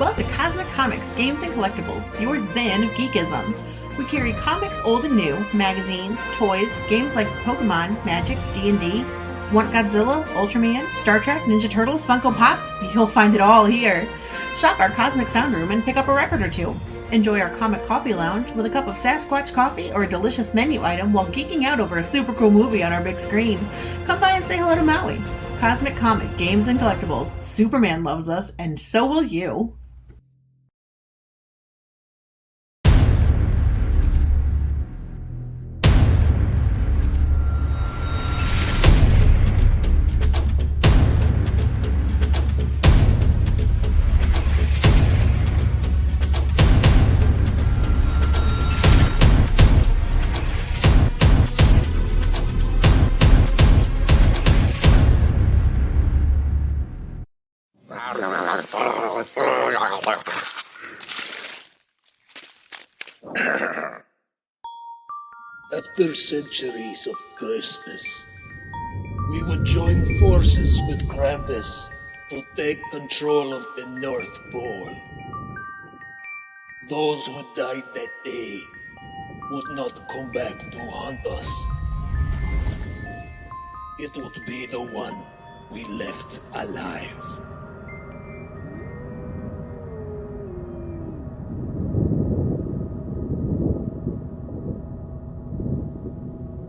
Welcome to Cosmic Comics, Games and Collectibles, your zen of geekism. We carry comics old and new, magazines, toys, games like Pokemon, Magic, D&D. Want Godzilla, Ultraman, Star Trek, Ninja Turtles, Funko Pops? You'll find it all here. Shop our Cosmic Sound Room and pick up a record or two. Enjoy our Comic Coffee Lounge with a cup of Sasquatch coffee or a delicious menu item while geeking out over a super cool movie on our big screen. Come by and say hello to Maui. Cosmic Comic, Games and Collectibles. Superman loves us, and so will you. After centuries of Christmas, we would join forces with Krampus to take control of the North Pole. Those who died that day would not come back to haunt us. It would be the one we left alive.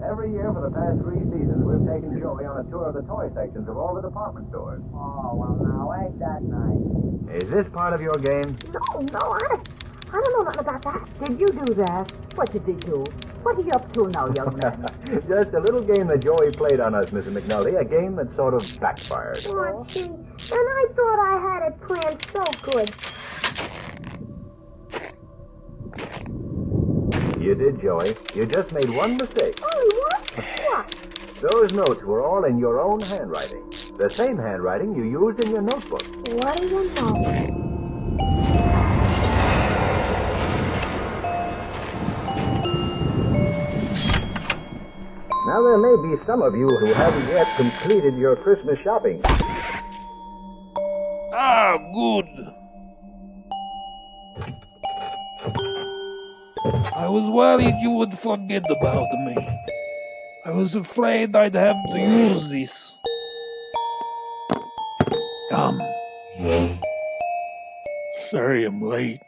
Every year for the past 3 seasons, we've taken Joey on a tour of the toy sections of all the department stores. Oh, well, now, ain't that nice? Is this part of your game? No, I don't know nothing about that. Did you do that? What did he do? What are you up to now, young man? Just a little game that Joey played on us, Mrs. McNulty. A game that sort of backfired. Oh, gee. And I thought I had it planned so good. You did, Joey. You just made one mistake. Only what? What? Those notes were all in your own handwriting. The same handwriting you used in your notebook. What do you know? Now, there may be some of you who haven't yet completed your Christmas shopping. Ah, good. I was worried you would forget about me. I was afraid I'd have to use this. Come. Sorry I'm late.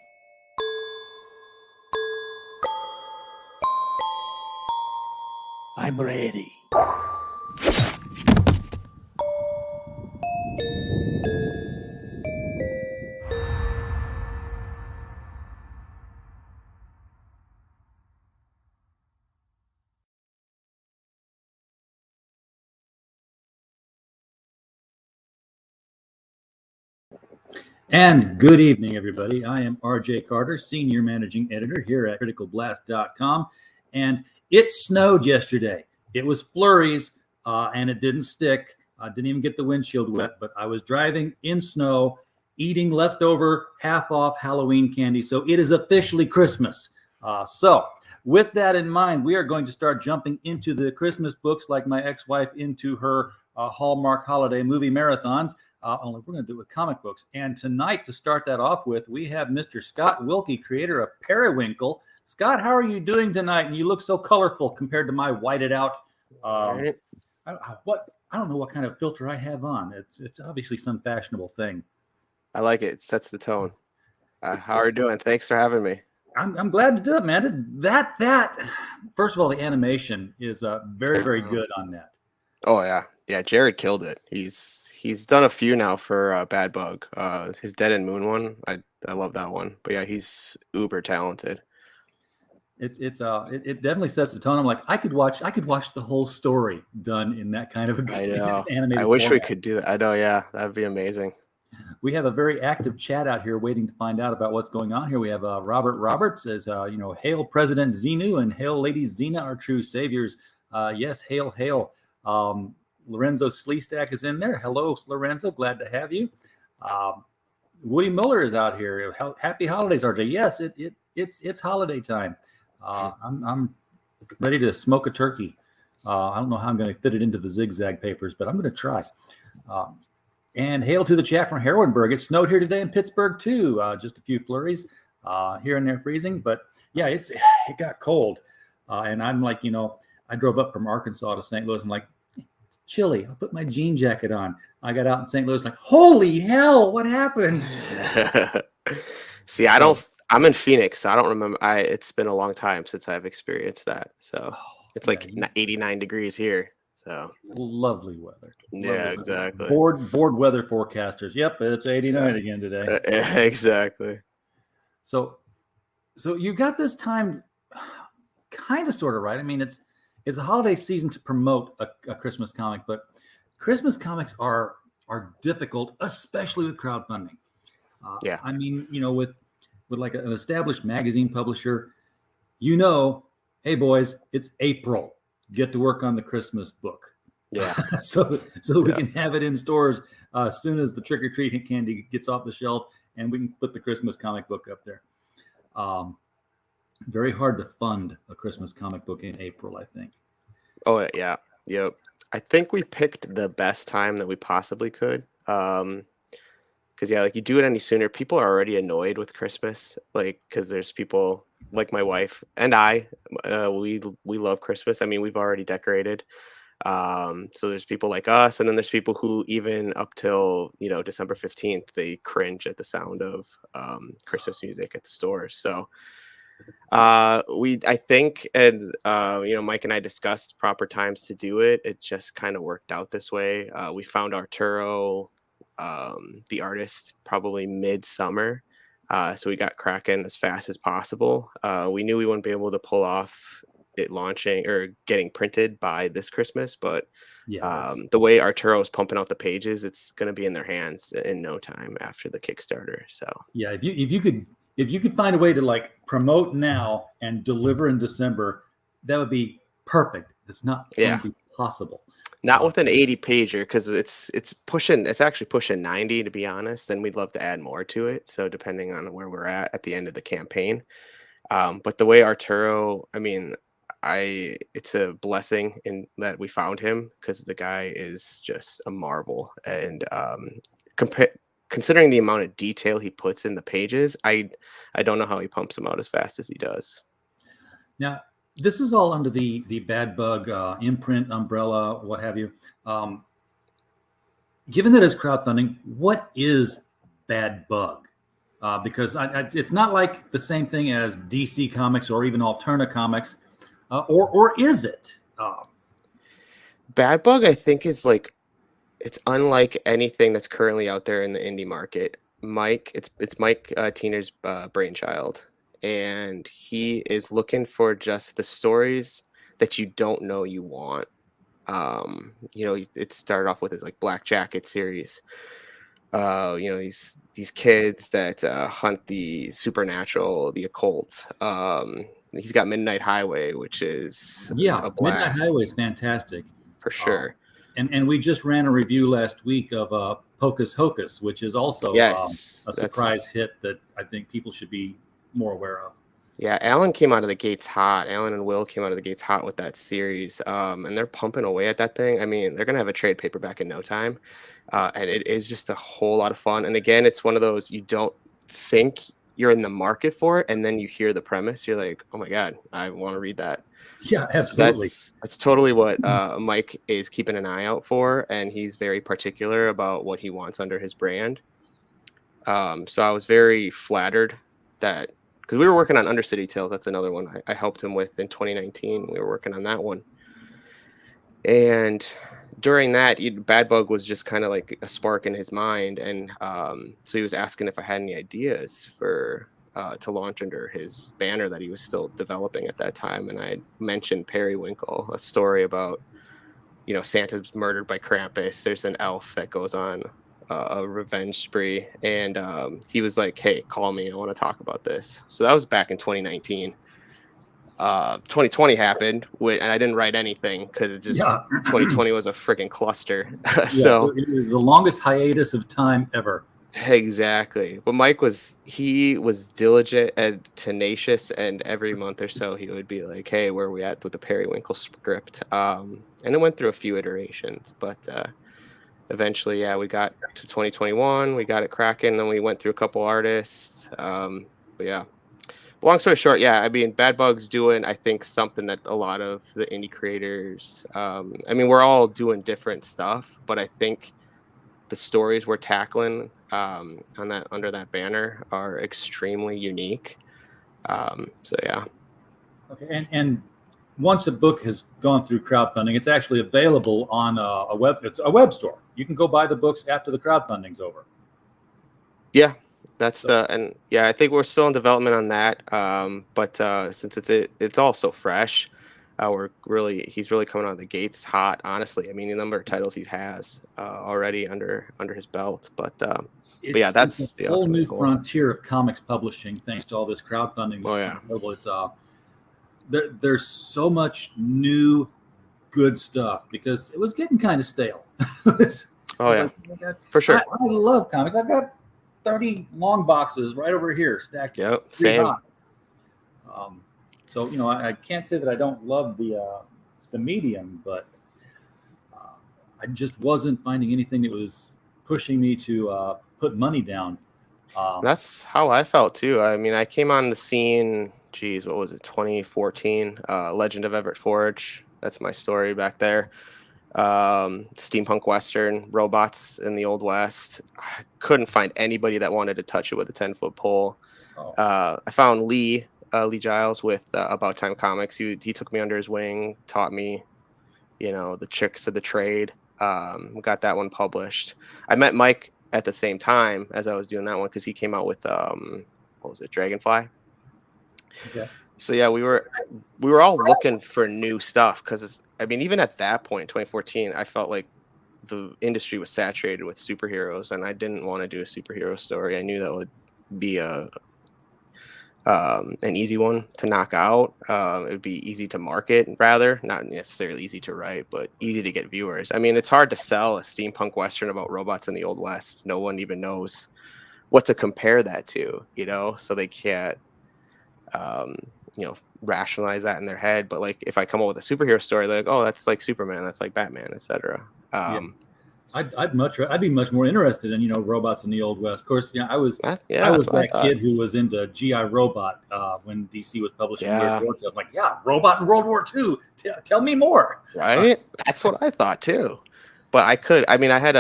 I'm ready. And good evening, everybody. I am RJ Carter, Senior Managing Editor here at CriticalBlast.com. And it snowed yesterday. It was flurries, and it didn't stick. I didn't even get the windshield wet, but I was driving in snow, eating leftover half-off Halloween candy. So it is officially Christmas. So with that in mind, we are going to start jumping into the Christmas books like my ex-wife into her Hallmark holiday movie marathons. Only we're going to do it with comic books. And tonight, to start that off with, we have Mr. Scott Wilke, creator of PERIWINKLE. Scott, how are you doing tonight? And you look so colorful compared to my whited out. Right. I don't know what kind of filter I have on. It's obviously some fashionable thing. I like it. It sets the tone. How are you doing? Thanks for having me. I'm glad to do it, man. That first of all, the animation is very, very good on that. Oh yeah, Jared killed it. He's done a few now for Bad Bug. His Dead and Moon one. I love that one. But yeah, he's uber talented. It definitely sets the tone. I'm like, I could watch the whole story done in that kind of I know. animated I wish format. we could do that. I know. Yeah, that'd be amazing. We have a very active chat out here waiting to find out about what's going on here. We have Robert Roberts says, hail President Xenu and hail Lady Xena, our true saviors. Yes, hail, hail. Lorenzo Sleestack is in there. Hello, Lorenzo. Glad to have you. Woody Miller is out here. Happy holidays, RJ. Yes, it's holiday time. I'm ready to smoke a turkey. I don't know how I'm going to fit it into the zigzag papers, but I'm going to try. And hail to the chat from Harrisburg. It snowed here today in Pittsburgh too. Just a few flurries here and there, freezing. But yeah, it got cold. And I'm like, I drove up from Arkansas to St. Louis. I'm like, it's chilly. I'll put my jean jacket on. I got out in St. Louis, like, holy hell, what happened? See, I'm in Phoenix, so I don't remember. It's been a long time since I've experienced that. So it's like 89 degrees here. So lovely weather. Yeah, exactly. Bored weather forecasters. Yep, it's 89 again today. Exactly. So you got this time kind of sort of right. I mean, it's a holiday season to promote a Christmas comic, but Christmas comics are difficult, especially with crowdfunding. I mean, with like an established magazine publisher, hey boys, it's April. Get to work on the Christmas book. Yeah. so we can have it in stores as soon as the trick or treat candy gets off the shelf, and we can put the Christmas comic book up there. Very hard to fund a Christmas comic book in April, I think. Oh yeah. Yep. I think we picked the best time that we possibly could. Because like you do it any sooner, people are already annoyed with Christmas. Like, because there's people like my wife and I, we love Christmas. I mean, we've already decorated. So there's people like us, and then there's people who even up till December 15th, they cringe at the sound of Christmas music at the stores. So I think, and Mike and I discussed proper times to do it. It just kind of worked out this way. We found Arturo, the artist, probably midsummer. So we got cracking as fast as possible. We knew we wouldn't be able to pull off it launching or getting printed by this Christmas, but the way Arturo is pumping out the pages, it's going to be in their hands in no time after the Kickstarter. So yeah, if you could find a way to like promote now and deliver in December, that would be perfect. It's not going to be possible. Not with an 80 pager, because it's actually pushing 90, to be honest, and we'd love to add more to it. So depending on where we're at the end of the campaign. But the way Arturo, I mean, it's a blessing in that we found him, because the guy is just a marvel. And considering the amount of detail he puts in the pages, I don't know how he pumps them out as fast as he does. Now, this is all under the Bad Bug imprint umbrella, what have you. Given that it's crowdfunding, what is Bad Bug? Because it's not like the same thing as DC Comics or even Alterna Comics, or is it? Bad Bug, I think, is like, it's unlike anything that's currently out there in the indie market. It's Mike Tiener's brainchild. And he is looking for just the stories that you don't know you want. It started off with his like Black Jacket series. These kids that hunt the supernatural, the occult. He's got Midnight Highway, which is a blast. Midnight Highway is fantastic For sure. And we just ran a review last week of Pocus Hocus, which is also a surprise hit that I think people should be more aware of. Yeah, Alan came out of the gates hot. Alan and Will came out of the gates hot with that series, and they're pumping away at that thing. I mean, they're gonna have a trade paperback in no time, and it is just a whole lot of fun. And again, it's one of those, you don't think you're in the market for it, and then you hear the premise, you're like, oh my god, I want to read that. Yeah, absolutely. So that's totally what Mike is keeping an eye out for, and he's very particular about what he wants under his brand. So I was very flattered that, because we were working on Undercity Tales, that's another one I helped him with in 2019. We were working on that one. And during that, Bad Bug was just kind of like a spark in his mind. And so he was asking if I had any ideas for to launch under his banner that he was still developing at that time. And I had mentioned Periwinkle, a story about, Santa's murdered by Krampus. There's an elf that goes on a revenge spree, and he was like, hey, call me, I want to talk about this. So that was back in 2019. 2020 happened, and I didn't write anything because 2020 was a freaking cluster. So it was the longest hiatus of time ever. Exactly. But Mike was diligent and tenacious, and every month or so he would be like, hey, where are we at with the Periwinkle script? And it went through a few iterations, but eventually, yeah, we got to 2021. We got it cracking. Then we went through a couple artists. But yeah, long story short, yeah, I mean, Bad Bug's doing, I think, something that a lot of the indie creators, I mean, we're all doing different stuff, but I think the stories we're tackling on that under that banner are extremely unique. So yeah. Okay, and once a book has gone through crowdfunding, it's actually available on it's a web store. You can go buy the books after the crowdfunding's over. Yeah, that's and yeah, I think we're still in development on that. But since it's all so fresh, he's really coming out of the gates hot. Honestly, I mean, the number of titles he has already under his belt. But yeah, that's it's a the whole ultimate new goal. frontier of comics publishing, thanks to all this crowdfunding. Oh yeah, available. It's there's so much new good stuff because it was getting kind of stale. Oh yeah, for sure. I love comics. I've got 30 long boxes right over here stacked. Yep, same. High. So I can't say that I don't love the medium, but I just wasn't finding anything that was pushing me to put money down. That's how I felt too. I mean, I came on the scene. Geez, what was it? 2014. Legend of Everett Forge. That's my story back there. Steampunk Western, robots in the Old West. I couldn't find anybody that wanted to touch it with a 10-foot pole. Oh. I found Lee Giles with About Time Comics. He took me under his wing, taught me, the tricks of the trade. Got that one published. I met Mike at the same time as I was doing that one because he came out with what was it, Dragonfly? Okay. So yeah, we were all looking for new stuff because I mean, even at that point, 2014, I felt like the industry was saturated with superheroes, and I didn't want to do a superhero story. I knew that would be an easy one to knock out. It would be easy to market, rather, not necessarily easy to write, but easy to get viewers. I mean, it's hard to sell a steampunk Western about robots in the Old West. No one even knows what to compare that to, so they can't, rationalize that in their head. But like, if I come up with a superhero story, they're like, oh, that's like Superman, that's like Batman, etc. I'd be much more interested in robots in the Old West. Of course, I was that kid who was into GI Robot when DC was publishing World War II. I'm like, robot in World War II. Tell me more. Right, that's what I thought too. But I had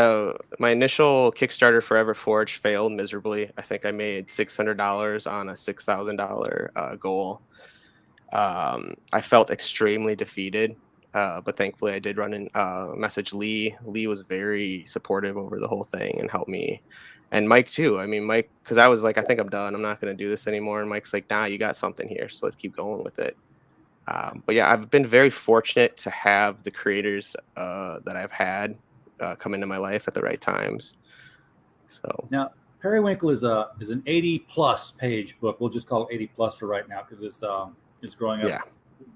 my initial Kickstarter for Everett Forge failed miserably. I think I made $600 on a $6,000 goal. I felt extremely defeated. But thankfully I did run in message Lee. Lee was very supportive over the whole thing and helped me. And Mike too. I mean, Mike, because I was like, I think I'm done. I'm not going to do this anymore. And Mike's like, nah, you got something here. So let's keep going with it. But yeah, I've been very fortunate to have the creators that I've had come into my life at the right times. So now Periwinkle is an 80+ page book. We'll just call it 80+ for right now because it's growing up. Yeah.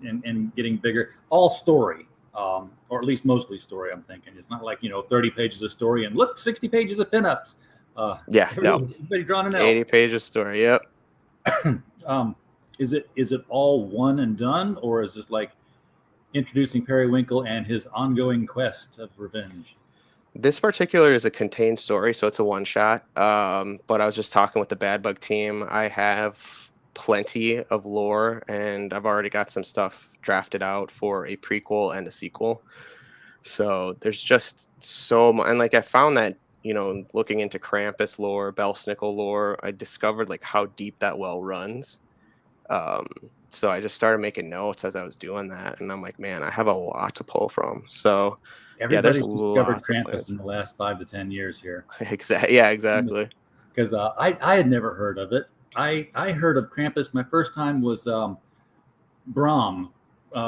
And getting bigger, all story, or at least mostly story. I'm thinking it's not like 30 pages of story and look 60 pages of pinups. Everybody drawn an 80 pages story. Yep. Is it all one and done, or is this like introducing Periwinkle and his ongoing quest of revenge? This particular is a contained story, so it's a one shot. But I was just talking with the Bad Bug team. I have plenty of lore, and I've already got some stuff drafted out for a prequel and a sequel. So there's just so much, and like I found that looking into Krampus lore, Belsnickel lore, I discovered like how deep that well runs. So I just started making notes as I was doing that, and I'm like, man, I have a lot to pull from. So everybody's discovered Krampus in the last 5 to 10 years here. Exactly. Because I had never heard of it. I heard of Krampus. My first time was Bram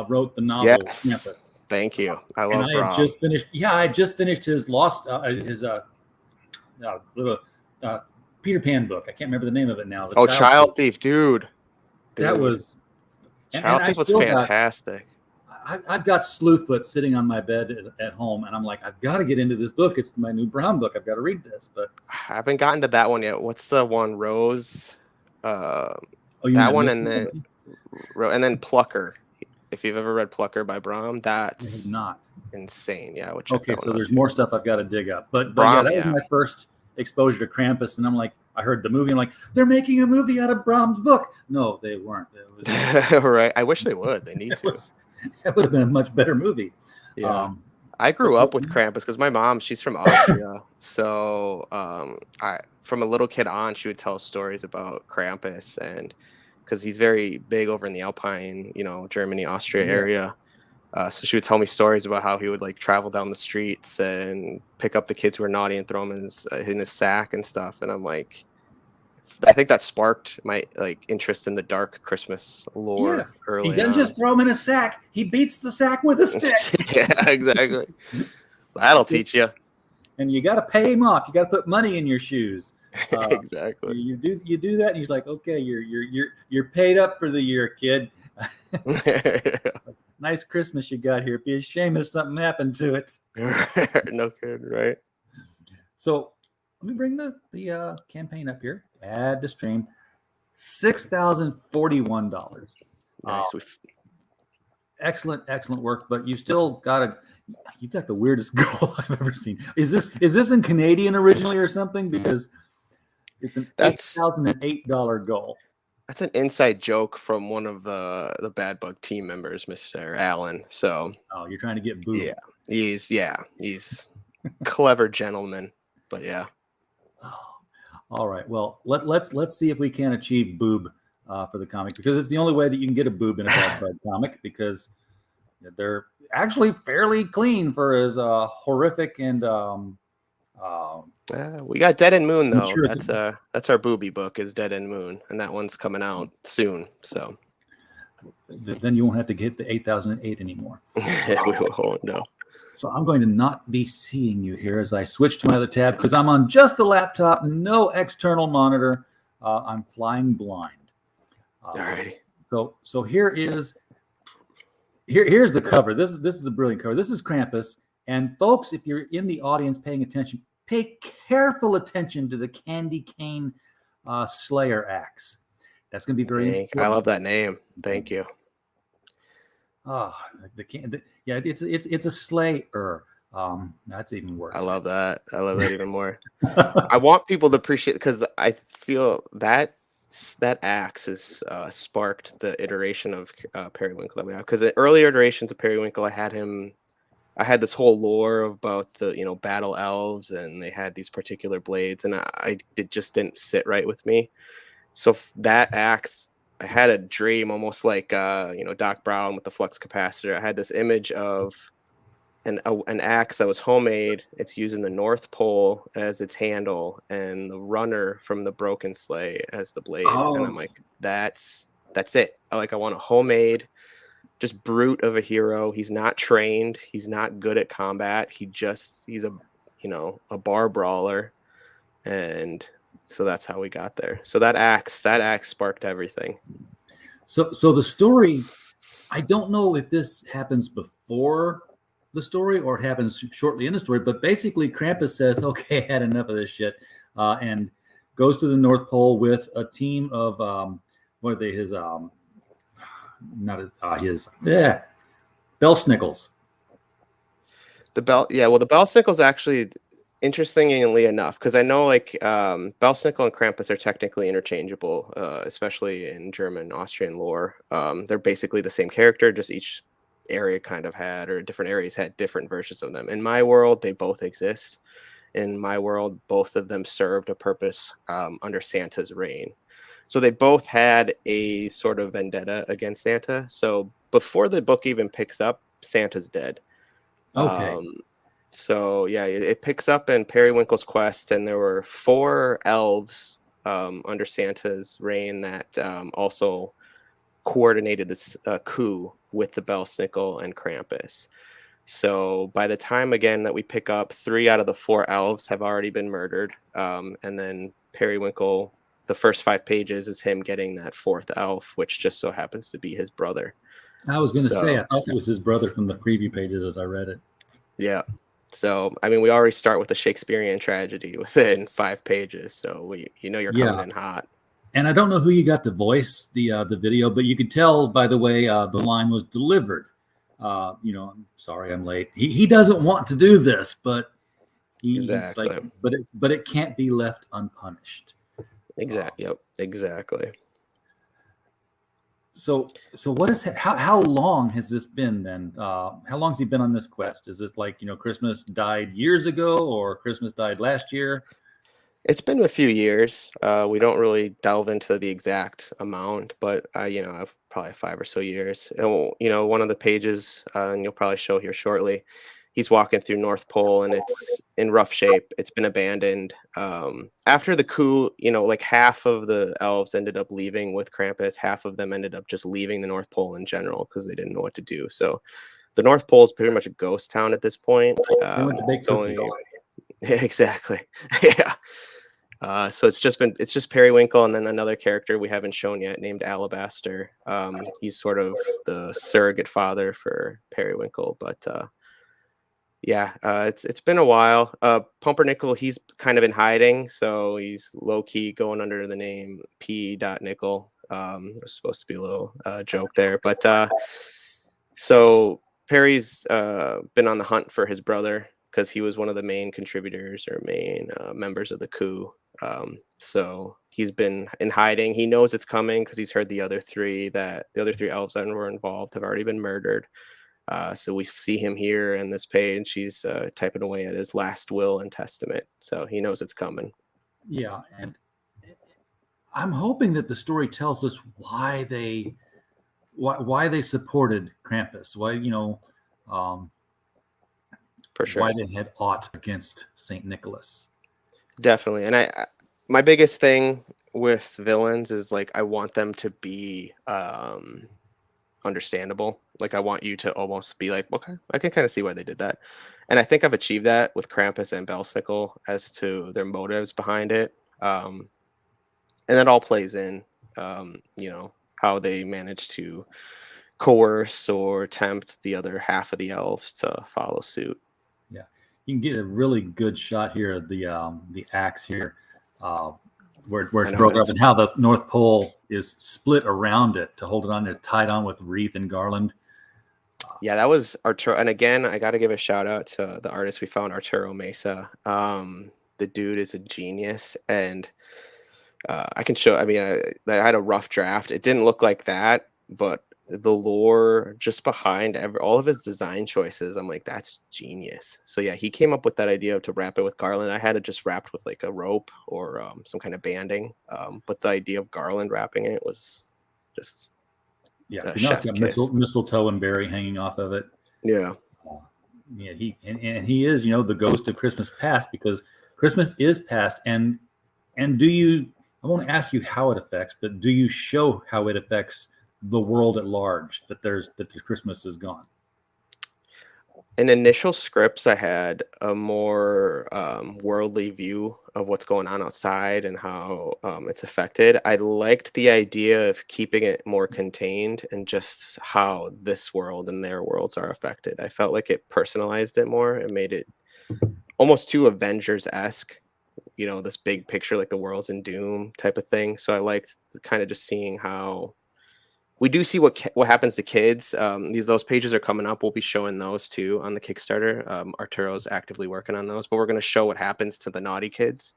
wrote the novel Krampus. Thank you. I love Bram. I just finished his Lost Peter Pan book. I can't remember the name of it now. Child Thief, dude. That was Child Thief was fantastic. I've got Slewfoot sitting on my bed at home, and I'm like, I've got to get into this book. It's my new Brown book. I've got to read this, but I haven't gotten to that one yet. What's the one? Rose. That one, and then Plucker If you've ever read Plucker by Brom, I that's have not. insane. Yeah, I would check Okay, that so one out. there's more stuff I've got to dig up. But yeah, Brom, that was yeah. my first exposure to Krampus, and I'm like, I heard the movie, I'm like, they're making a movie out of Brahms' book. No, they weren't. It was, Right. I wish they would. They need to. that would have been a much better movie. Yeah. I grew up with Krampus because my mom, she's from Austria. So I from a little kid on, she would tell stories about Krampus, and because he's very big over in the Alpine, Germany, Austria area. So she would tell me stories about how he would like travel down the streets and pick up the kids who were naughty and throw them in his sack and stuff. And I'm like, I think that sparked my interest in the dark Christmas lore early He doesn't on. just throw him in a sack. He beats the sack with a stick. Yeah, exactly. That'll teach you. And you got to pay him off. You got to put money in your shoes. Exactly. You do that, and he's like, okay, you're paid up for the year, kid. Nice Christmas you got here. Be a shame if something happened to it. No kidding, right? So let me bring the campaign up here. Add to stream. $6,041. Nice. Excellent work, but you've got the weirdest goal I've ever seen. Is this in Canadian originally or something? Because it's an $8,008 goal. That's an inside joke from one of the Bad Bug team members, Mr. Allen. So you're trying to get booed. Yeah, he's clever gentleman. But yeah. All right. Well, let's see if we can achieve boob for the comic, because it's the only way that you can get a boob in a Bad Bug comic, because they're actually fairly clean for as horrific and we got Dead and Moon though. Sure that's our booby book is Dead and Moon, and that one's coming out soon. So then you won't have to get the 8,008 anymore. We won't. No. So I'm going to not be seeing you here as I switch to my other tab, because I'm on just the laptop, no external monitor. I'm flying blind. All right. So here's the cover. This is a brilliant cover. This is Krampus. And folks, if you're in the audience paying attention, pay careful attention to the candy cane Slayer axe. That's going to be very important. I love that name. Thank you. It's a Slayer. That's even worse. I love that. I love that even more. I want people to appreciate, because I feel that axe has sparked the iteration of Periwinkle that we have. Because the earlier iterations of Periwinkle, I had this whole lore about the battle elves, and they had these particular blades, and it just didn't sit right with me. So that axe, I had a dream almost like Doc Brown with the flux capacitor. I had this image of an axe that was homemade. It's using the North Pole as its handle, and the runner from the Broken Sleigh as the blade. And I'm like, that's it. I want a homemade, just brute of a hero. He's not trained. He's not good at combat. He's a bar brawler. And so that's how we got there. So that axe sparked everything. So the story, I don't know if this happens before the story or it happens shortly in the story, but basically Krampus says, okay, I had enough of this shit, and goes to the North Pole with a team of Belsnickles. The Belsnickles actually, interestingly enough, because I know Belsnickel and Krampus are technically interchangeable, especially in German, Austrian lore. They're basically the same character, just each area different areas had different versions of them. In my world, they both exist. In my world, both of them served a purpose under Santa's reign. So they both had a sort of vendetta against Santa. So before the book even picks up, Santa's dead. Okay. So yeah, it picks up in Periwinkle's quest, and there were 4 elves under Santa's reign that also coordinated this coup with the Belsnickel and Krampus. So by the time again that we pick up, 3 out of the 4 elves have already been murdered, and then Periwinkle, the first 5 pages is him getting that 4th elf, which just so happens to be his brother. I was going to say, I thought it was his brother from the preview pages as I read it. Yeah. So, we already start with the Shakespearean tragedy within 5 pages. So you're coming in hot. And I don't know who you got to voice the video, but you could tell by the way the line was delivered. I'm sorry I'm late. He doesn't want to do this, but he's Exactly. like, but it can't be left unpunished. Exactly. Yep. Exactly. So what is how long has this been then? How long has he been on this quest? Is it like, Christmas died years ago or Christmas died last year? It's been a few years. We don't really delve into the exact amount, but I've probably 5 or so years. And one of the pages, and you'll probably show here shortly, he's walking through North Pole, and it's in rough shape. It's been abandoned. After the coup, like half of the elves ended up leaving with Krampus. Half of them ended up just leaving the North Pole in general because they didn't know what to do. So the North Pole is pretty much a ghost town at this point. They went to bake It's only- cookies. exactly. Yeah. So it's just Periwinkle and then another character we haven't shown yet named Alabaster. He's sort of the surrogate father for Periwinkle, but it's been a while. Pumpernickel, he's kind of in hiding, so he's low key going under the name P.Nickel. There's supposed to be a little joke there, but so Perry's been on the hunt for his brother because he was one of the main contributors or main members of the coup. So he's been in hiding. He knows it's coming because he's heard the other three elves that were involved have already been murdered. So we see him here in this page. He's typing away at his last will and testament. So he knows it's coming. Yeah, and I'm hoping that the story tells us why they supported Krampus. Why For sure. why they had aught against Saint Nicholas. Definitely. And my biggest thing with villains is like I want them to be understandable. Like I want you to almost be like, okay, I can kind of see why they did that. And I think I've achieved that with Krampus and Belsicle as to their motives behind it. And that all plays in, how they manage to coerce or tempt the other half of the elves to follow suit. Yeah, you can get a really good shot here of the axe here, where it's broken up, and how the North Pole is split around it to hold it on. It's tied on with wreath and garland. Yeah, that was Arturo. And again, I got to give a shout out to the artist we found, Arturo Mesa. The dude is a genius, and I can show. I mean, I had a rough draft. It didn't look like that, but the lore just behind all of his design choices, I'm like, that's genius. So yeah, he came up with that idea to wrap it with garland. I had it just wrapped with like a rope or some kind of banding, but the idea of garland wrapping it was just chef's got mistletoe and berry hanging off of it. Yeah. He is the ghost of Christmas past, because Christmas is past. And do you, I won't ask you how it affects, but do you show how it affects the world at large, that the Christmas is gone? In initial scripts, I had a more worldly view of what's going on outside and how it's affected. I liked the idea of keeping it more contained and just how this world and their worlds are affected. I felt like it personalized it more and made it almost too Avengers-esque, this big picture, like the world's in doom type of thing. So I liked kind of just seeing how we do see what happens to kids. Those pages are coming up. We'll be showing those too on the Kickstarter. Arturo's actively working on those, but we're going to show what happens to the naughty kids.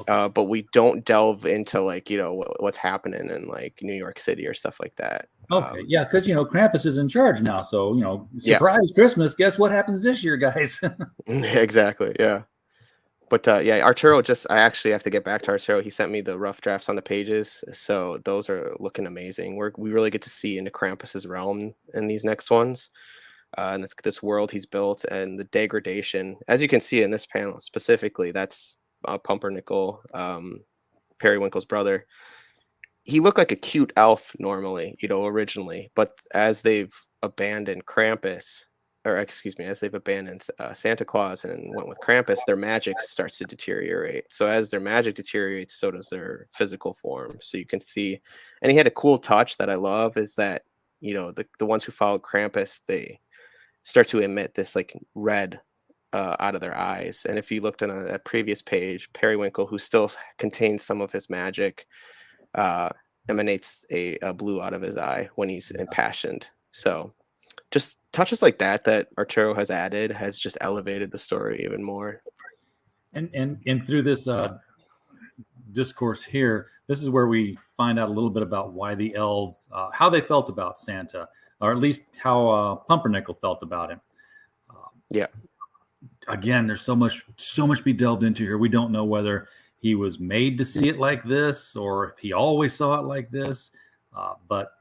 Okay. But we don't delve into like what's happening in like New York City or stuff like that. Okay, yeah, because Krampus is in charge now, so surprise Christmas. Guess what happens this year, guys? Exactly. Yeah. But Arturo, I actually have to get back to Arturo. He sent me the rough drafts on the pages, so those are looking amazing. We really get to see into Krampus's realm in these next ones, and this world he's built and the degradation, as you can see in this panel specifically. That's Pumpernickel, Periwinkle's brother. He looked like a cute elf normally, originally, but as they've abandoned Krampus. As they've abandoned Santa Claus and went with Krampus, their magic starts to deteriorate. So as their magic deteriorates, so does their physical form. So you can see, and he had a cool touch that I love, is that, the ones who followed Krampus, they start to emit this like red out of their eyes. And if you looked on a previous page, Periwinkle, who still contains some of his magic, emanates a blue out of his eye when he's impassioned. So just touches like that Arturo has added has just elevated the story even more. And through this discourse here, this is where we find out a little bit about why the elves, how they felt about Santa, or at least how Pumpernickel felt about him. Yeah. Again, there's so much to be delved into here. We don't know whether he was made to see it like this or if he always saw it like this. But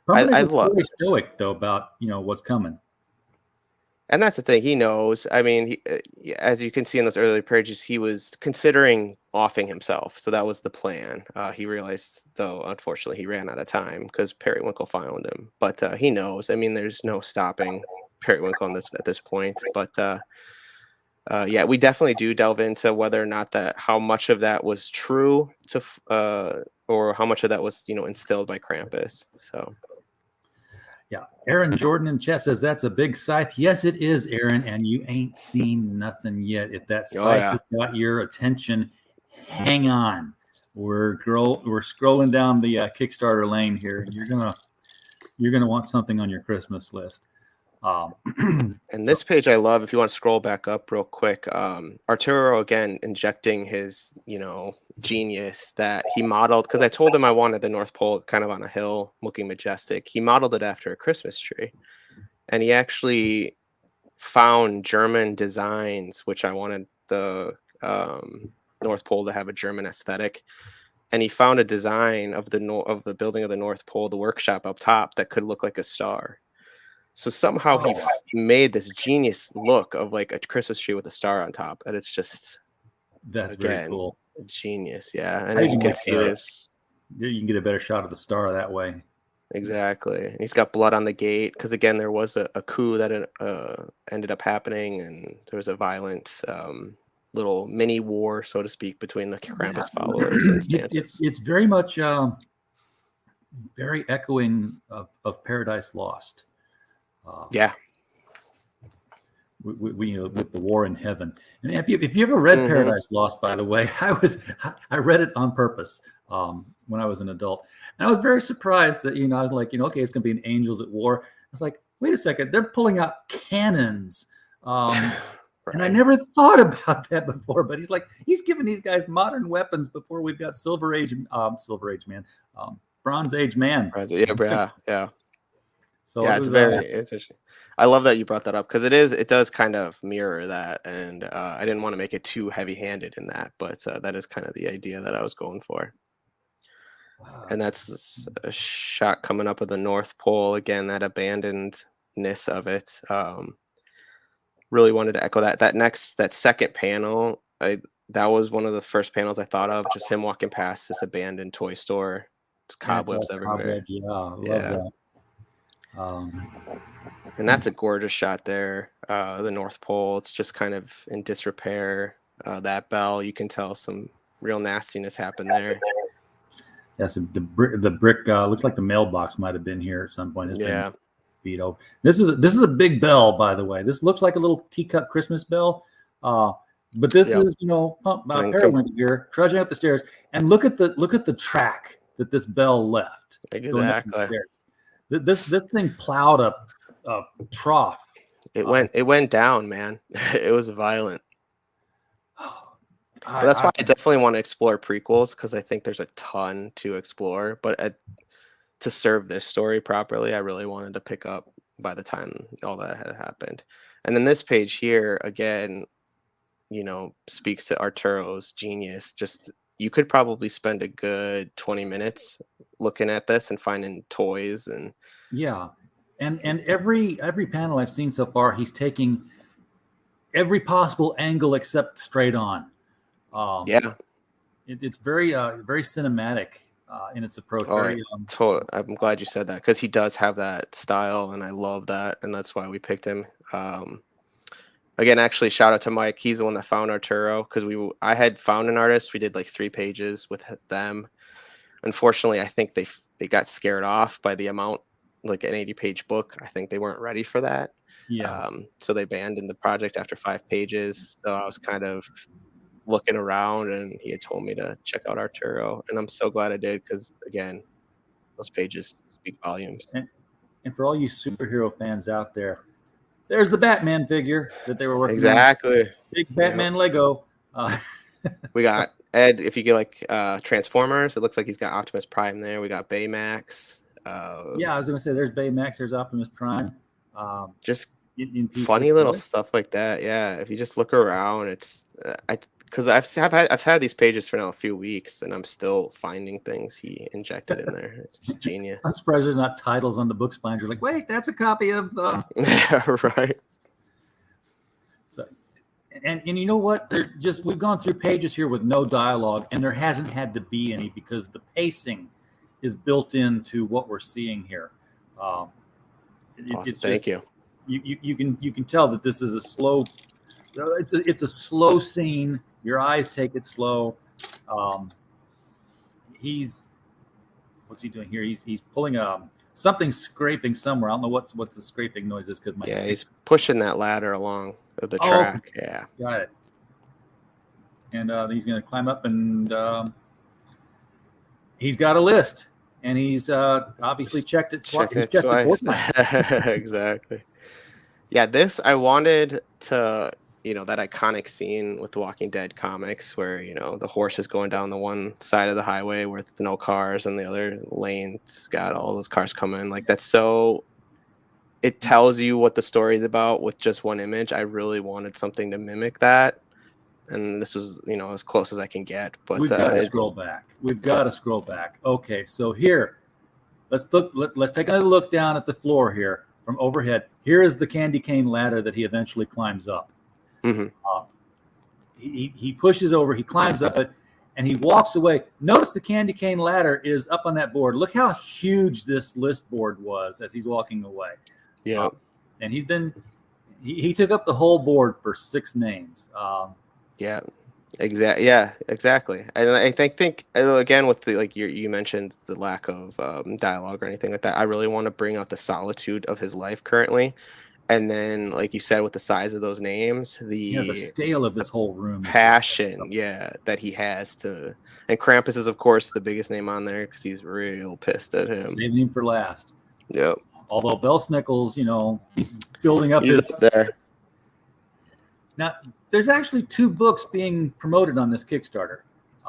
I Pumpernickel's love very stoic though about what's coming. And that's the thing. He knows. I mean, as you can see in those earlier pages, he was considering offing himself. So that was the plan. He realized, though, unfortunately, he ran out of time because Periwinkle found him. But he knows. I mean, there's no stopping Periwinkle at this point. But yeah, we definitely do delve into whether or not how much of that was true or how much of that was instilled by Krampus. So. Yeah, Aaron Jordan in chat says that's a big scythe. Yes, it is, Aaron, and you ain't seen nothing yet. If that scythe has got your attention, hang on. We're scrolling down the Kickstarter lane here, and you're gonna want something on your Christmas list. And this page I love. If you want to scroll back up real quick, Arturo again injecting his genius that he modeled, because I told him I wanted the North Pole kind of on a hill looking majestic. He modeled it after a Christmas tree, and he actually found German designs, which I wanted the North Pole to have a German aesthetic. And he found a design of the building of the North Pole, the workshop up top, that could look like a star. So somehow he made this genius look of like a Christmas tree with a star on top, and it's just very cool. Genius, yeah. And as you can see, you can get a better shot of the star that way. Exactly. And he's got blood on the gate because again, there was a coup that ended up happening, and there was a violent little mini war, so to speak, between the Krampus followers and Santa. It's very much very echoing of Paradise Lost. Yeah. We with the war in heaven. And if you ever read Paradise Lost, by the way, I read it on purpose when I was an adult, and I was very surprised that I was like okay, it's gonna be an angels at war. I was like, wait a second, they're pulling out cannons, right. And I never thought about that before. But he's giving these guys modern weapons before we've got Bronze Age man. Yeah. So yeah, it's very interesting. I love that you brought that up because it does kind of mirror that, and I didn't want to make it too heavy-handed in that, but that is kind of the idea that I was going for. Wow. And that's a shot coming up of the North Pole again, that abandonedness of it. Really wanted to echo that second panel. That was one of the first panels I thought of, just him walking past this abandoned toy store. It's cobwebs everywhere. Yeah, I love that. And that's a gorgeous shot there. The North Pole, it's just kind of in disrepair. That bell, you can tell some real nastiness happened there. Yes, the brick looks like the mailbox might have been here at some point. Yeah. Beat over. This is a big bell, by the way. This looks like a little teacup Christmas bell. But this is Periwinkle here trudging up the stairs, and look at the track that this bell left. Exactly. This thing plowed a trough. It went down, man. It was violent. But that's why I definitely want to explore prequels, because I think there's a ton to explore. But to serve this story properly, I really wanted to pick up by the time all that had happened. And then this page here again, speaks to Arturo's genius. Just you could probably spend a good 20 minutes looking at this and finding toys and and every panel I've seen so far, he's taking every possible angle except straight on. It's very very cinematic in its approach. I'm glad you said that, because he does have that style, and I love that, and that's why we picked him. Again, actually, shout out to Mike. He's the one that found Arturo, because I had found an artist. We did like 3 pages with them. Unfortunately, I think they got scared off by the amount, like an 80-page book. I think they weren't ready for that. Yeah. So they abandoned the project after 5 pages. So I was kind of looking around, and he had told me to check out Arturo, and I'm so glad I did because, again, those pages speak volumes. And for all you superhero fans out there, there's the Batman figure that they were working Exactly. on. Big Batman Lego. We got Ed. If you get like Transformers, it looks like he's got Optimus Prime there. We got Baymax. Yeah, I was going to say there's Baymax, there's Optimus Prime. Just in funny little stuff like that. Yeah, if you just look around, it's because I've had these pages for now a few weeks, and I'm still finding things he injected in there. It's genius. I'm surprised there's not titles on the book spines. You're like, wait, that's a copy of the. Right. So, and you know what? We've gone through pages here with no dialogue, and there hasn't had to be any because the pacing is built into what we're seeing here. Awesome. Thank you. You can tell that this is a slow. It's a slow scene. Your eyes take it slow. What's he doing here? He's pulling something scraping somewhere. I don't know what the scraping noise is because he's pushing that ladder along the track. Yeah, got it. And he's going to climb up, and he's got a list, and he's obviously checked it twice. Exactly. Yeah, I wanted to, that iconic scene with the Walking Dead comics where, the horse is going down the one side of the highway with no cars and the other lane's got all those cars coming. Like, that's so, it tells you what the story's about with just one image. I really wanted something to mimic that. And this was, as close as I can get. But we've got to scroll back. We've got to scroll back. Okay, so here, let's take another look down at the floor here. From overhead, here is the candy cane ladder that he eventually climbs up. Mm-hmm. He pushes over, he climbs up it, and he walks away. Notice the candy cane ladder is up on that board. Look how huge this list board was as he's walking away. Yeah, and he took up the whole board for 6 names. Yeah, exactly. And I think again with the you mentioned the lack of dialogue or anything like that. I really want to bring out the solitude of his life currently, and then like you said with the size of those names, the scale of this whole room, passion, that he has to. And Krampus is of course the biggest name on there because he's real pissed at him. Saving him for last. Yep. Although Belsnickles, he's building up he's up there. Now, there's actually 2 books being promoted on this Kickstarter.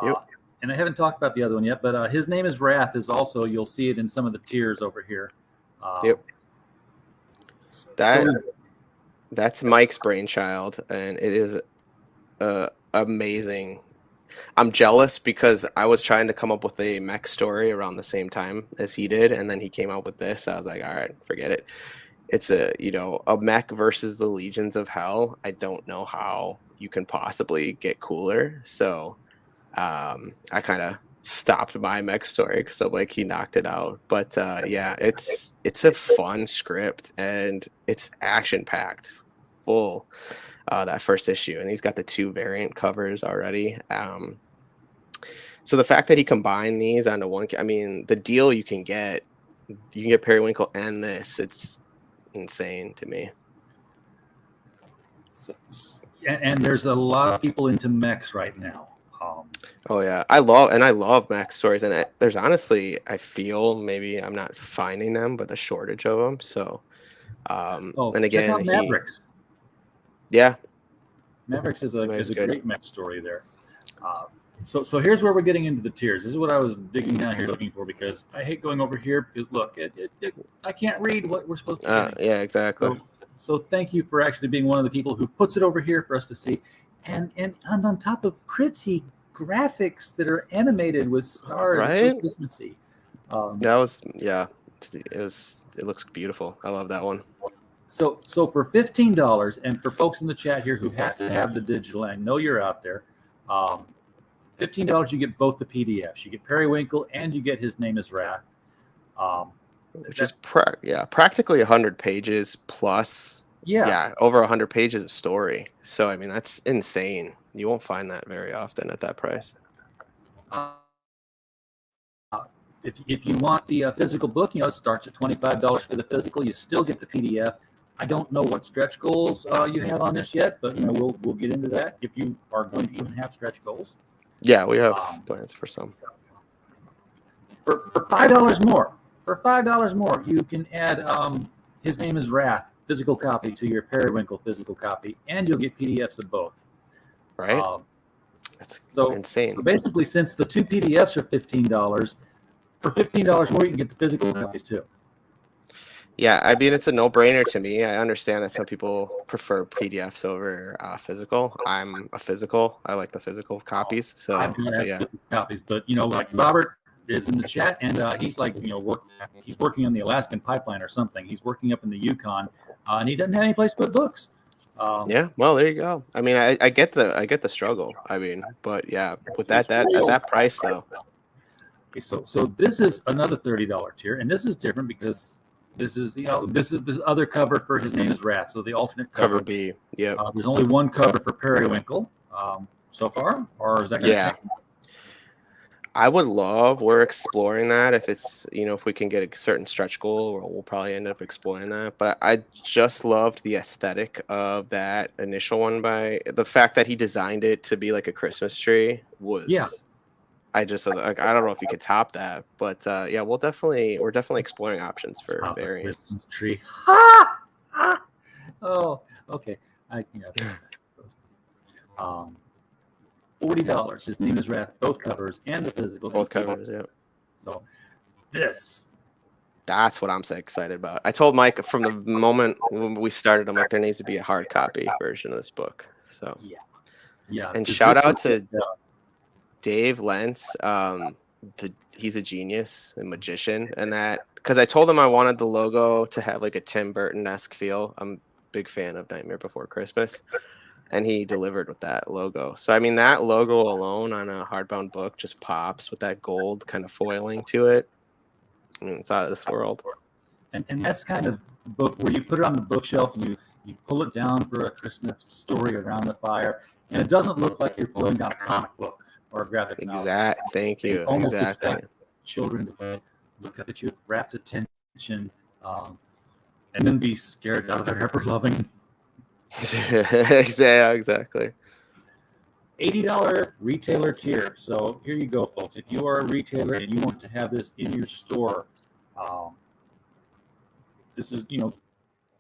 Yep. And I haven't talked about the other one yet, but his name is Wrath is also, you'll see it in some of the tiers over here. Yep. That's Mike's brainchild, and it is amazing. I'm jealous because I was trying to come up with a mech story around the same time as he did, and then he came out with this. I was like, all right, forget it. It's a mech versus the legions of hell. I don't know how you can possibly get cooler. So I kind of stopped my mech story because I'm like, he knocked it out. But it's a fun script and it's action packed, full that first issue. And he's got the 2 variant covers already. So the fact that he combined these onto one, the deal you can get Periwinkle and this, it's insane to me. And there's a lot of people into mechs right now. Oh yeah, I love mech stories, and there's honestly, I feel maybe I'm not finding them, but the shortage of them. So, and again, check out Mavericks. Mavericks is a great mech story there. So here's where we're getting into the tiers. This is what I was digging down here looking for because I hate going over here because look, I can't read what we're supposed to do. Yeah, exactly. So thank you for actually being one of the people who puts it over here for us to see, and on top of pretty graphics that are animated with stars, right? So Christmassy. It looks beautiful. I love that one. So for $15, and for folks in the chat here who have to have the digital, I know you're out there. $15, you get both the PDFs. You get Periwinkle, and you get His Name is Wrath, which is practically 100 pages plus. Yeah, over 100 pages of story. So that's insane. You won't find that very often at that price. If you want the physical book, it starts at $25 for the physical. You still get the PDF. I don't know what stretch goals you have on this yet, but we'll get into that if you are going to even have stretch goals. Yeah, we have plans for some. For $5 more. For $5 more, you can add His Name is Wrath physical copy to your Periwinkle physical copy, and you'll get PDFs of both. Right? That's insane. So basically, since the 2 PDFs are $15, for $15 more, you can get the physical copies too. Yeah, I mean, it's a no-brainer to me. I understand that some people prefer PDFs over physical. I'm a physical. I like the physical copies. So I do have yeah, physical copies, but like Robert is in the chat, and he's like, he's working on the Alaskan pipeline or something. He's working up in the Yukon, and he doesn't have any place to put books. Yeah, well, there you go. I mean, I get the struggle. I mean, but yeah, with that at that price though. Okay, so this is another $30 tier, and this is different because this is this other cover for His Name is Wrath. So the alternate cover B. Yeah. There's only one cover for Periwinkle so far, or is that going to change? I would love. We're exploring that. If it's if we can get a certain stretch goal, we'll probably end up exploring that. But I just loved the aesthetic of that initial one. By the fact that he designed it to be like a Christmas tree was. Yeah. I just I don't know if you could top that, but yeah, we're definitely exploring options for top variants. Christmas tree. Oh, okay. $40. His Name is Wrath, both covers and the physical. Both covers, yeah. So that's what I'm so excited about. I told Mike from the moment when we started, I'm like, there needs to be a hard copy version of this book. So yeah. And shout out to Dave Lentz. He's a genius and magician, and that because I told him I wanted the logo to have like a Tim Burton-esque feel. I'm a big fan of Nightmare Before Christmas. And he delivered with that logo. So, I mean, that logo alone on a hardbound book just pops with that gold kind of foiling to it. I mean, it's out of this world. And that's kind of book where you put it on the bookshelf and you pull it down for a Christmas story around the fire. And it doesn't look like you're pulling down a comic book or a graphic novel. Thank you. Almost Exactly. expect children to look up at you with rapt attention and then be scared out of their ever-loving. Exactly. $80 retailer tier. So here you go, folks. If you are a retailer and you want to have this in your store, this is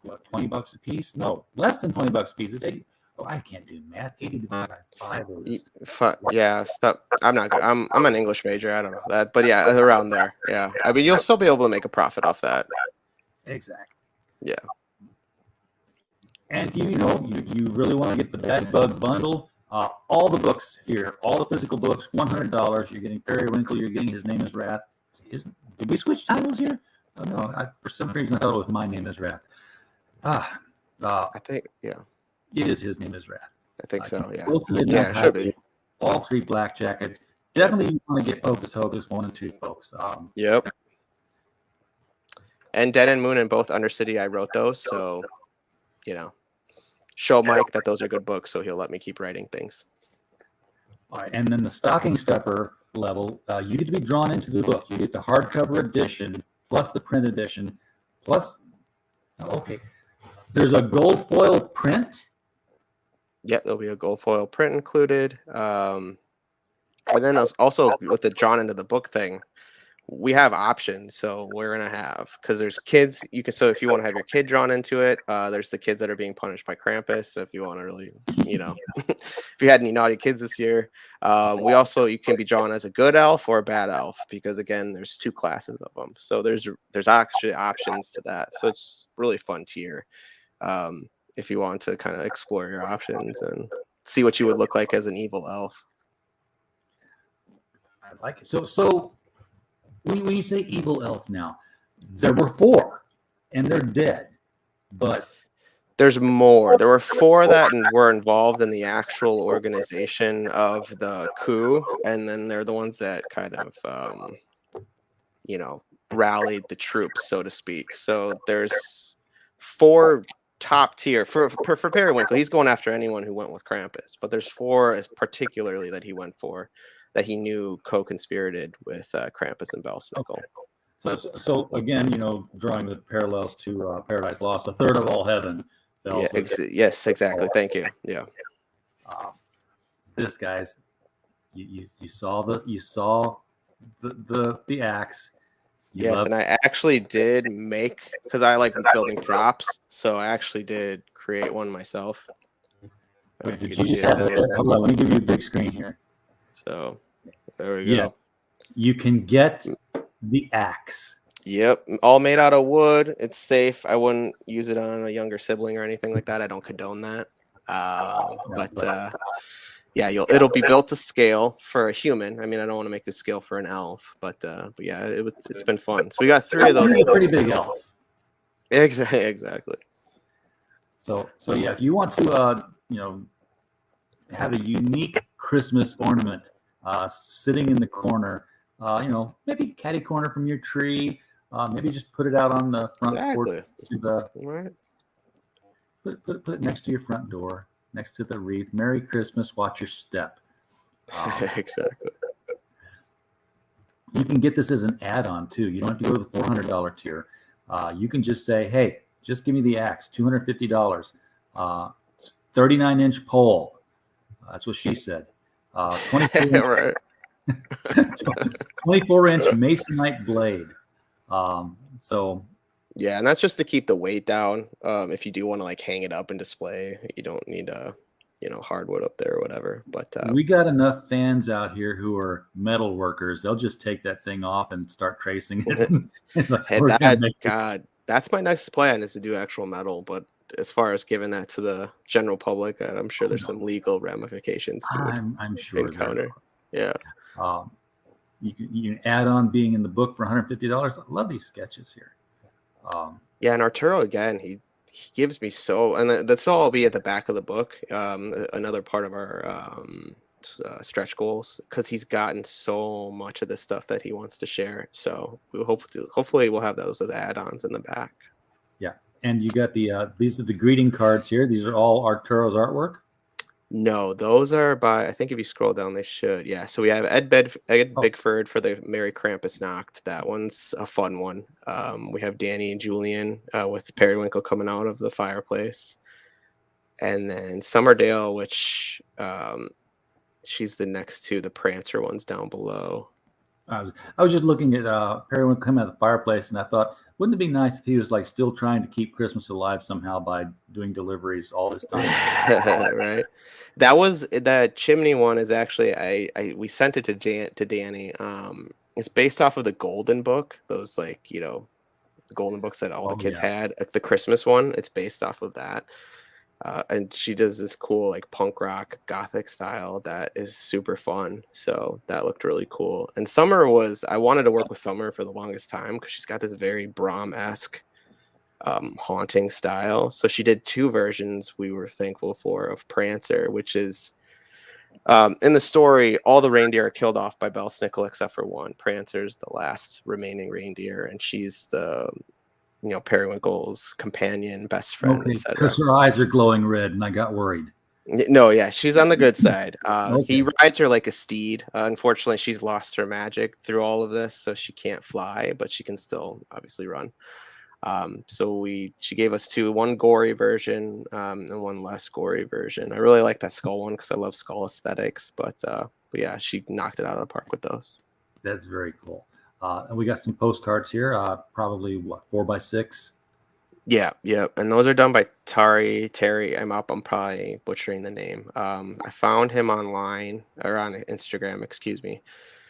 what, $20 a piece? No, less than $20 a piece. It's 80. Oh, I can't do math. 80 divided by 5 is. Yeah, stop. I'm not good. I'm an English major. I don't know that, but yeah, around there. Yeah, I mean, you'll still be able to make a profit off that. Exactly. Yeah. And you really want to get the Bad Bug bundle, all the books here, all the physical books, $100. You're getting Periwinkle. You're getting His Name is Wrath. Did we switch titles here? Oh, no, for some reason I thought it was My Name is Wrath. I think it is His Name is Wrath. I think so. Yeah. Yeah, it should be. All 3 black jackets. Definitely you want to get Hocus Hocus 1 and 2, folks. Yep. And Dead and Moon and both Undercity, I wrote those, so show Mike that those are good books, so he'll let me keep writing things. All right, and then the stocking stuffer level, you get to be drawn into the book. You get the hardcover edition plus the print edition plus. Okay, there's a gold foil print. Yeah, there'll be a gold foil print included. And then also with the drawn into the book thing, we have options. So we're going to have, because there's kids, so if you want to have your kid drawn into it, there's the kids that are being punished by Krampus. So if you want to really, if you had any naughty kids this year, you can be drawn as a good elf or a bad elf, because again, there's 2 classes of them. So there's actually options to that. So it's really fun tier. If you want to kind of explore your options and see what you would look like as an evil elf. I like it. So when you say evil elf now, there were 4 and they're dead, but there's more. There were 4 that were involved in the actual organization of the coup, and then they're the ones that kind of rallied the troops, so to speak. So there's 4 top tier for Periwinkle. He's going after anyone who went with Krampus, but there's 4 particularly that he went for, that he knew co-conspirated with Krampus and Belsnickel. Okay. So again, drawing the parallels to Paradise Lost, a third of all heaven fell. Yeah, yes, exactly. Thank you. Yeah. This guys, you saw the axe. Yes, and I actually did make, because I like building props, so I actually did create one myself. Hold on, let me give you a big screen here. So there we go. You can get the axe. Yep, all made out of wood. It's safe. I wouldn't use it on a younger sibling or anything like that. I don't condone that. Yeah, it'll be built to scale for a human. I mean, I don't want to make it scale for an elf, but yeah, it's been fun. So we got 3 of those. A pretty big elf. Exactly. So yeah, if you want to have a unique Christmas ornament sitting in the corner, maybe catty corner from your tree, maybe just put it out on the front porch put it next to your front door, next to the wreath. Merry Christmas, watch your step. Exactly. You can get this as an add-on too. You don't have to go to the $400 tier. You can just say, hey, just give me the axe, $250, 39-inch pole. That's what she said. 24-inch masonite blade. Yeah, and that's just to keep the weight down. If you do want to like hang it up and display, you don't need hardwood up there or whatever. But we got enough fans out here who are metal workers. They'll just take that thing off and start tracing it. God, that's my next plan, is to do actual metal. But as far as giving that to the general public, I'm sure there's some legal ramifications. I'm sure encounter. Yeah. You can add on being in the book for $150. I love these sketches here. Yeah, and Arturo again, he gives me and that's all will be at the back of the book. Another part of our stretch goals, because he's gotten so much of the stuff that he wants to share. So we hopefully we'll have those as add-ons in the back. Yeah, and you got these are the greeting cards here. These are all Arturo's artwork. No, those are by, I think if you scroll down, they should. Yeah. So we have Ed Bigford for the Merry Krampusnacht. That one's a fun one. We have Danny and Julian with Periwinkle coming out of the fireplace. And then Summerdale, which she's the next to the Prancer ones down below. I was just looking at Periwinkle coming out of the fireplace, and I thought, wouldn't it be nice if he was like still trying to keep Christmas alive somehow by doing deliveries all this time? Right. That chimney one is actually we sent it to Danny. It's based off of the Golden Book. Those the Golden Books that all the kids had. The Christmas one. It's based off of that. And she does this cool like punk rock gothic style that is super fun. So that looked really cool. And I wanted to work with Summer for the longest time because she's got this very Brom-esque haunting style. So she did 2 versions we were thankful for of Prancer, which is in the story, all the reindeer are killed off by Belsnickel except for one. Prancer's the last remaining reindeer, and she's the Periwinkle's companion, best friend, etc. Because her eyes are glowing red, and I got worried. No, yeah, she's on the good side. He rides her like a steed. Unfortunately, she's lost her magic through all of this, so she can't fly, but she can still obviously run. So she gave us 2, one gory version and one less gory version. I really like that skull one because I love skull aesthetics, but yeah, she knocked it out of the park with those. That's very cool. And we got some postcards here, probably 4x6. Yeah, and those are done by Terry. I'm probably butchering the name. I found him online or on Instagram, excuse me,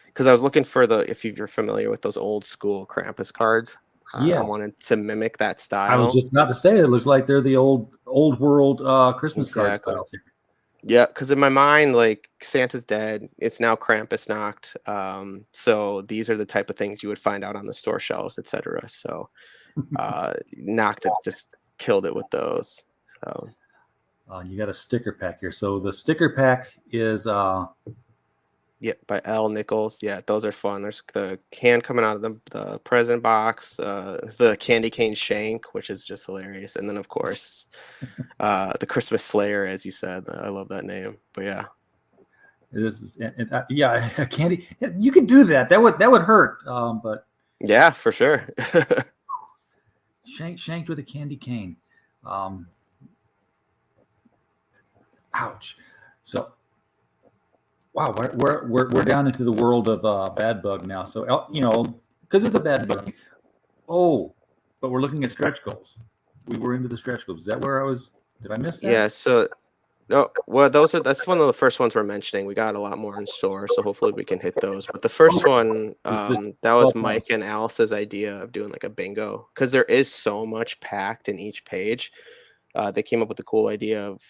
because I was looking for if you're familiar with those old school Krampus cards. I wanted to mimic that style. I was just about to say it looks like they're the old world Christmas card styles here. Yeah, because in my mind, like Santa's dead. It's now Krampusnacht. So these are the type of things you would find out on the store shelves, etc. So just killed it with those. So you got a sticker pack here. So the sticker pack is by L. Nichols. Yeah, those are fun. There's the can coming out of the present box, the candy cane shank, which is just hilarious, and then of course the Christmas Slayer, as you said. I love that name. But yeah, this is candy. You could do that. That would hurt. But Yeah, for sure. Shanked with a candy cane. Ouch. So, wow, we're down into the world of bad bug now. So, because it's a bad bug. Oh, but we're looking at stretch goals. We were into the stretch goals. Is that where I was? Did I miss that? Yeah. So, no, well, that's one of the first ones we're mentioning. We got a lot more in store, so hopefully we can hit those. But the first one, that was Mike and Alice's idea of doing like a bingo, because there is so much packed in each page. They came up with the cool idea of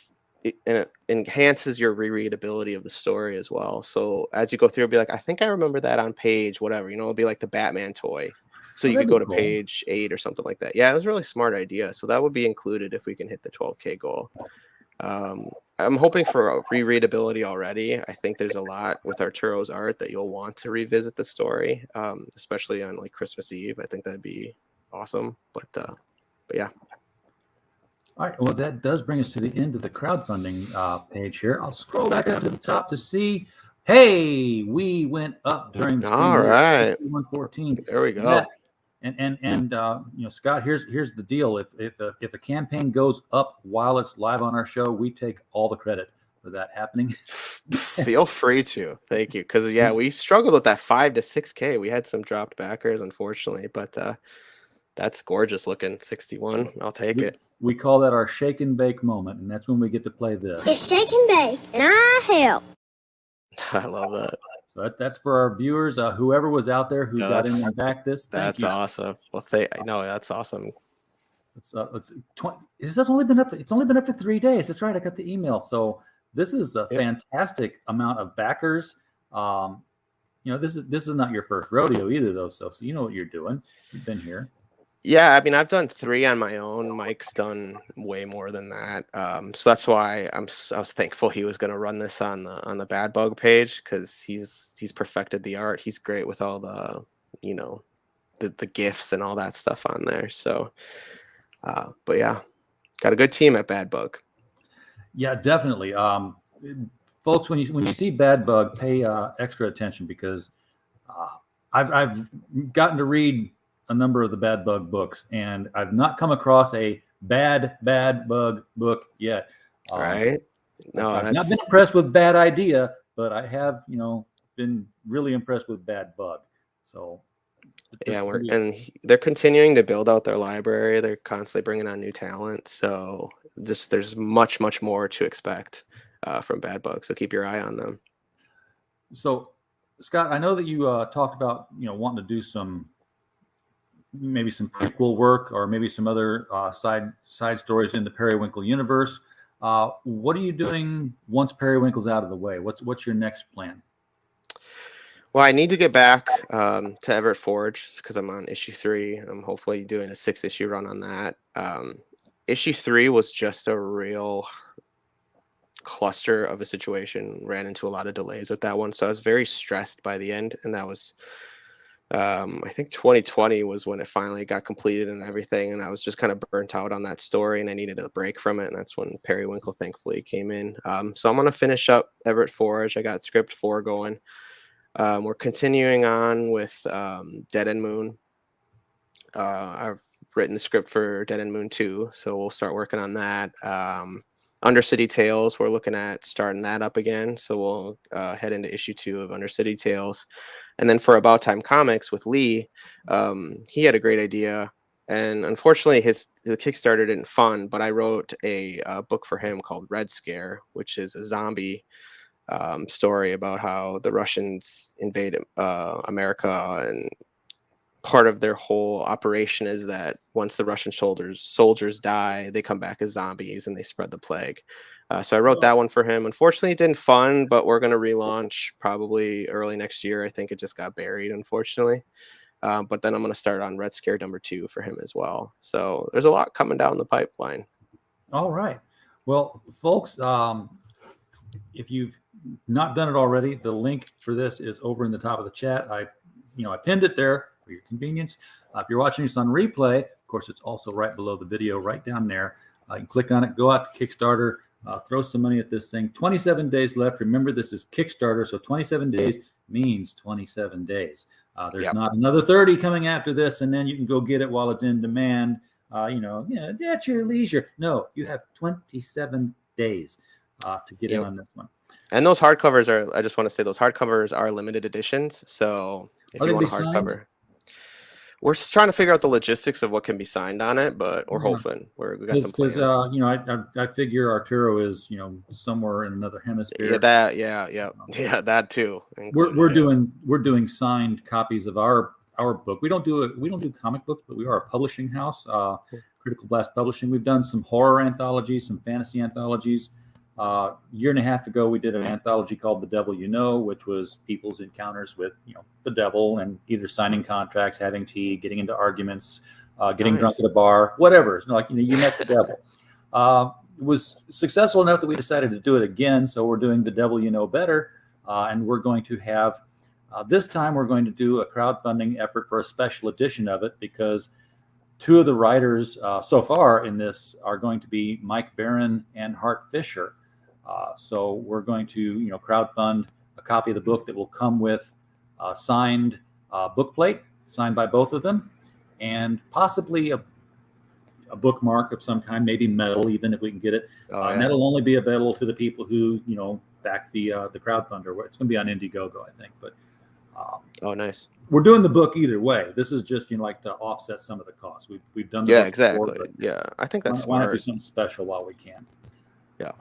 and it enhances your rereadability of the story as well. So as you go through, it'll be like, I think I remember that on page whatever. It'll be like the Batman toy. So you could go to page 8 or something like that. Yeah, it was a really smart idea. So that would be included if we can hit the 12K goal. I'm hoping for rereadability already. I think there's a lot with Arturo's art that you'll want to revisit the story, especially on like Christmas Eve. I think that'd be awesome. But yeah. All right. Well, that does bring us to the end of the crowdfunding page here. I'll scroll back up to the top to see. Hey, we went up during the stream. All right. 114. There we go. And Scott, here's the deal. If a campaign goes up while it's live on our show, we take all the credit for that happening. Feel free to. Thank you. Because we struggled with that 5 to 6K. We had some dropped backers, unfortunately, but that's gorgeous looking. 61. I'll take it. We call that our shake and bake moment, and that's when we get to play this. It's shake and bake, and I help. I love that. So that's for our viewers, whoever was out there who got in and backed this. That's awesome. Well, that's awesome. It's 20. It's only been up. It's only been up for 3 days. That's right. I got the email. So this is a fantastic amount of backers. This is not your first rodeo either, though. So you know what you're doing. You've been here. Yeah, I mean, I've done 3 on my own. Mike's done way more than that. So that's why I was thankful he was going to run this on the Bad Bug page, because he's perfected the art. He's great with all the the GIFs and all that stuff on there. So, but yeah, got a good team at Bad Bug. Yeah, definitely. Folks, when you see Bad Bug, pay extra attention, because I've gotten to read a number of the Bad Bug books, and I've not come across a bad bug book yet. Right? No, I've not been impressed with Bad Idea, but I have, been really impressed with Bad Bug. So yeah, they're continuing to build out their library. They're constantly bringing on new talent. So there's much more to expect from Bad Bug. So keep your eye on them. So Scott, I know that you talked about wanting to do maybe some prequel work, or maybe some other side stories in the Periwinkle universe. What are you doing once Periwinkle's out of the way? What's your next plan? Well, I need to get back to Everett Forge, because I'm on issue 3. I'm hopefully doing a 6-issue run on that. Issue 3 was just a real cluster of a situation. Ran into a lot of delays with that one, so I was very stressed by the end, and that was I think 2020 was when it finally got completed and everything, and I was just kind of burnt out on that story, and I needed a break from it, and that's when Periwinkle thankfully came in. So I'm going to finish up Everett Forge. I got script 4 going. We're continuing on with Dead End Moon. I've written the script for Dead End Moon 2, so we'll start working on that. Undercity Tales, we're looking at starting that up again, so we'll head into issue 2 of Undercity Tales. And then for About Time Comics with Lee, he had a great idea, and unfortunately the Kickstarter didn't fund, but I wrote a book for him called Red Scare, which is a zombie story about how the Russians invaded America, and part of their whole operation is that once the Russian soldiers die, they come back as zombies and they spread the plague. So I wrote that one for him. Unfortunately, it didn't fund, but we're going to relaunch probably early next year. I think it just got buried, unfortunately. But then I'm going to start on Red Scare number 2 for him as well. So there's a lot coming down the pipeline. All right. Well, folks, if you've not done it already, the link for this is over in the top of the chat. I pinned it there for your convenience. If you're watching this on replay, of course, it's also right below the video, right down there. You can click on it, go out to Kickstarter, throw some money at this thing. 27 days left. Remember, this is Kickstarter, so 27 days means 27 days. There's Yep. not another 30 coming after this, and then you can go get it while it's in demand. At your leisure. No, you have 27 days to get in Yep. on this one. And those hardcovers are, I just want to say, those hardcovers are limited editions. So if Are you they want a signed? hardcover, we're just trying to figure out the logistics of what can be signed on it, but we're hoping. We got some plans. I figure Arturo is, somewhere in another hemisphere. That too. We're doing signed copies of our book. We don't do comic books, but we are a publishing house, Critical Blast Publishing. We've done some horror anthologies, some fantasy anthologies. A year and a half ago, we did an anthology called The Devil You Know, which was people's encounters with the devil, and either signing contracts, having tea, getting into arguments, getting drunk at a bar, whatever. It's you met the devil. It was successful enough that we decided to do it again. So we're doing The Devil You Know Better, and we're going to have this time we're going to do a crowdfunding effort for a special edition of it, because two of the writers so far in this are going to be Mike Barron and Hart Fisher. So we're going to, crowdfund a copy of the book that will come with a signed bookplate, signed by both of them, and possibly a bookmark of some kind, maybe metal, even if we can get it. And that'll only be available to the people who, back the crowdfunder. It's going to be on Indiegogo, I think. But nice. We're doing the book either way. This is just to offset some of the costs. We've done the book exactly. Before, I think that's why not do smart. something special while we can. Yeah.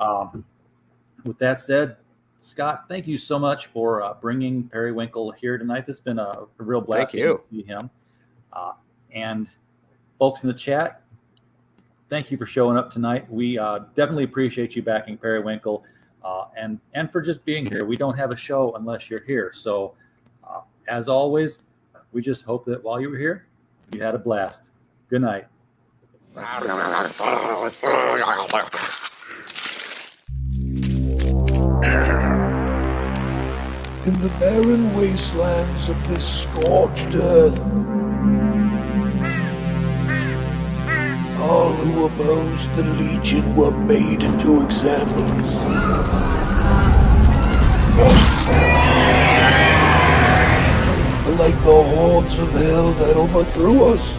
With that said, Scott, thank you so much for bringing Periwinkle here tonight. This has been a real blast. Thank you. To see him. And folks in the chat, thank you for showing up tonight. We definitely appreciate you backing Periwinkle, and for just being here. We don't have a show unless you're here. So, as always, we just hope that while you were here, you had a blast. Good night. In the barren wastelands of this scorched earth, all who opposed the Legion were made into examples. Like the hordes of hell that overthrew us,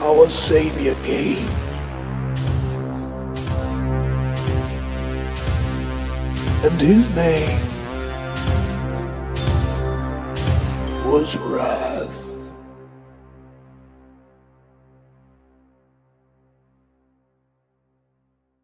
our Savior came. And his name was Wrath.